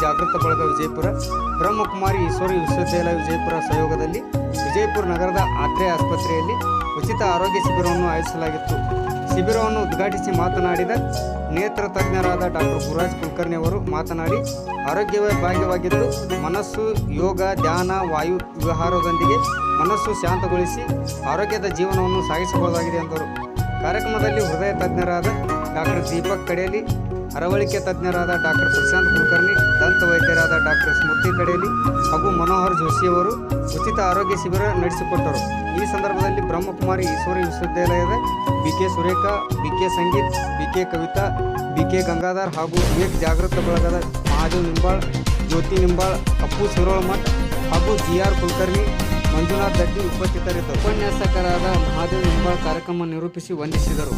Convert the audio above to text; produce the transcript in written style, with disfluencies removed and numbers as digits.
ಜಾಗೃತ ಬಳಗ ವಿಜಯಪುರ, ಬ್ರಹ್ಮಕುಮಾರಿ ಈಶ್ವರಿ ವಿಶ್ವವಿದ್ಯಾಲಯ ವಿಜಯಪುರ ಸಹಯೋಗದಲ್ಲಿ ವಿಜಯಪುರ ನಗರದ ಆತ್ರೇಯ ಆಸ್ಪತ್ರೆಯಲ್ಲಿ ಉಚಿತ ಆರೋಗ್ಯ ಶಿಬಿರವನ್ನು ಆಯೋಜಿಸಲಾಗಿತ್ತು. ಶಿಬಿರವನ್ನು ಉದ್ಘಾಟಿಸಿ ಮಾತನಾಡಿದ ನೇತ್ರ ತಜ್ಞರಾದ ಡಾಕ್ಟರ್ ಗುರುರಾಜ್ ಕುಲಕರ್ಣಿ ಅವರು ಮಾತನಾಡಿ, ಆರೋಗ್ಯವೇ ಭಾಗ್ಯವಾಗಿದ್ದು ಮನಸ್ಸು, ಯೋಗ, ಧ್ಯಾನ, ವಾಯು ವಿಹಾರದೊಂದಿಗೆ ಮನಸ್ಸು ಶಾಂತಗೊಳಿಸಿ ಆರೋಗ್ಯದ ಜೀವನವನ್ನು ಸಾಗಿಸಬಹುದಾಗಿದೆ ಎಂದರು. ಕಾರ್ಯಕ್ರಮದಲ್ಲಿ ಹೃದಯ ತಜ್ಞರಾದ ಡಾಕ್ಟರ್ ದೀಪಕ್ ಕಡೇಲಿ, ಅರವಳಿಕೆ ತಜ್ಞರಾದ ಡಾಕ್ಟರ್ ಪ್ರಶಾಂತ್ ಕುಲಕರ್ಣಿ, ದಂತ ವೈದ್ಯರಾದ ಡಾಕ್ಟರ್ ಸ್ಮೃತಿ ಕಡೇಲಿ ಹಾಗೂ ಮನೋಹರ್ ಜೋಶಿಯವರು ಉಚಿತ ಆರೋಗ್ಯ ಶಿಬಿರ ನಡೆಸಿಕೊಟ್ಟರು. ಈ ಸಂದರ್ಭದಲ್ಲಿ ಬ್ರಹ್ಮಕುಮಾರಿ ಈಶ್ವರಿ ವಿಶ್ವವಿದ್ಯಾಲಯದ ಬಿಕೆ ಸುರೇಖಾ, ಬಿಕೆ ಸಂಗೀತ್, ಬಿಕೆ ಕವಿತಾ, ಬಿಕೆ ಗಂಗಾಧರ್ ಹಾಗೂ ವಿವೇಕ್ ಜಾಗೃತ ಬಳಗದ ಮಹಾದೇವ್ ನಿಂಬಾಳ್, ಜ್ಯೋತಿ ನಿಂಬಾಳ್, ಅಪ್ಪು ಶಿರೋಳಮಠ್ ಹಾಗೂ ಜಿಆರ್ ಕುಲಕರ್ಣಿ, ಮಂಜುನಾಥ್ ದಡ್ಡಿ ಉಪಸ್ಥಿತರಿದ್ದರು. ಉಪನ್ಯಾಸಕರಾದ ಮಹಾದೇವ್ ನಿಂಬಾಳ್ ಕಾರ್ಯಕ್ರಮ ನಿರೂಪಿಸಿ ವಂದಿಸಿದರು.